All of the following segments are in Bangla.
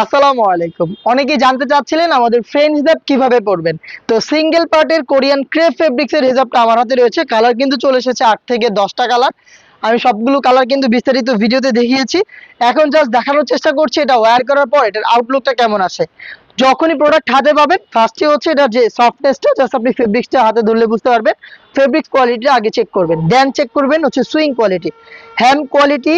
আসসালামু আলাইকুম। অনেকেই জানতে চাচ্ছিলেন আমাদের ফ্রেন্ড হিজাব কিভাবে পরবেন। তো সিঙ্গেল পার্টের কোরিয়ান ক্রেপ ফেব্রিক্স এর হিজাবটা আমার হাতে রয়েছে। কালার কিন্তু চলে এসেছে 8 থেকে 10টা কালার। আমি সবগুলো কালার কিন্তু বিস্তারিত ভিডিওতে দেখিয়েছি। এখন জাস্ট দেখানোর চেষ্টা করছি এটা ওয়্যার করার পর এটার আউটলুকটা কেমন আসে। যখনই প্রোডাক্ট হাতে পাবেন ফার্স্টে হচ্ছে এটা যে সফটনেসটা জাস্ট আপনি ফেব্রিক্সটা হাতে ধরলে বুঝতে পারবেন। ফেব্রিক্স কোয়ালিটিটা আগে চেক করবেন। দেন চেক করবেন হচ্ছে সুইং কোয়ালিটি, হ্যান্ড কোয়ালিটি।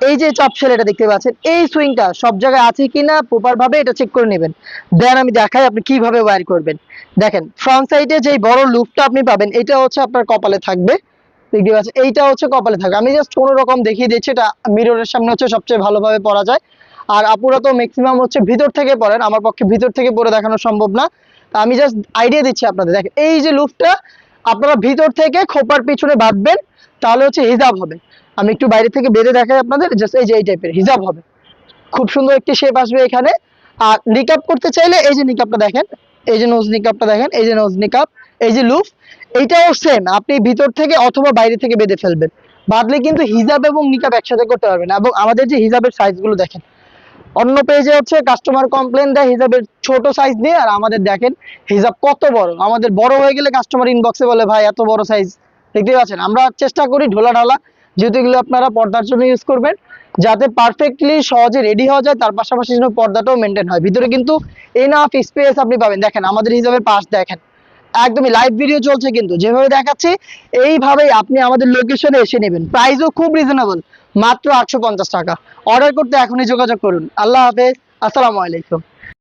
এই যে চাপ সেলাইটা দেখতে পাচ্ছেন এই সুইংটা সব জায়গায় আছে কিনা প্রপার ভাবে এটা চেক করে নেবেন। দেন আমি দেখাই আপনি কিভাবে ওয়্যার করবেন। দেখেন ফ্রন্ট সাইডে যেই বড় লুপটা আপনি পাবেন এটা হচ্ছে আপনার কপালে থাকবে। দেখতে পাচ্ছেন এইটা হচ্ছে কপালে থাকবে। আমি জাস্ট কোনো রকম দেখিয়ে দিচ্ছি, এটা মিররের সামনে হচ্ছে সবচেয়ে ভালোভাবে পরা যায়। আর আপুরা তো ম্যাক্সিমাম হচ্ছে ভিতর থেকে পড়েন, আমার পক্ষে ভিতর থেকে পরে দেখানো সম্ভব না। আমি জাস্ট আইডিয়া দিচ্ছি আপনাদের। দেখেন এই যে লুপটা আপনারা ভিতর থেকে খোপার পিছনে বাঁধবেন, তাহলে হচ্ছে হিজাব হবে। আমি একটু বাইরে থেকে বেঁধে দেখাই আপনাদের। জাস্ট এই যে এই টাইপের হিজাব হবে, খুব সুন্দর একটি শেপ আসবে এখানে। আর নিকাপ করতে চাইলে এই যে নিকাপটা দেখেন, এই যে নোজ নিকাপটা দেখেন, এই যে নোজ নিকাপ, এই যে লুপ, এইটাও সেম আপনি ভিতর থেকে অথবা বাইরে থেকে বেঁধে ফেলবেন। বাঁধলে কিন্তু হিজাব এবং নিকাপ একসাথে করতে পারবেন। এবং আমাদের যে হিজাবের সাইজগুলো দেখেন, অন্য পেজে হচ্ছে কাস্টমার কমপ্লেন দেয় হিজাবের ছোট সাইজ দিয়ে, আর আমাদের দেখেন হিজাব কত বড়। আমাদের বড় হয়ে গেলে কাস্টমার ইনবক্সে বলে ভাই এত বড় সাইজ। দেখতে পাচ্ছেন আমরা চেষ্টা করি ঢোলা ঢালা, যেহেতু এগুলো আপনারা পর্দার জন্য ইউজ করবেন, যাতে পারফেক্টলি সহজে রেডি হওয়া যায়, তার পাশাপাশি যেন পর্দাটাও মেনটেন হয়। ভিতরে কিন্তু এনাফ স্পেস আপনি পাবেন। দেখেন আমাদের হিজাবের পাশ দেখেন, একদমই লাইভ ভিডিও চলছে কিন্তু যেভাবে দেখাচ্ছি এইভাবেই আপনি আমাদের লোকেশনে এসে নেবেন। প্রাইসও খুব রিজনেবল, মাত্র 850 টাকা। অর্ডার করতে এখনই যোগাযোগ করুন। আল্লাহ হাফেজ, আসসালামু আলাইকুম।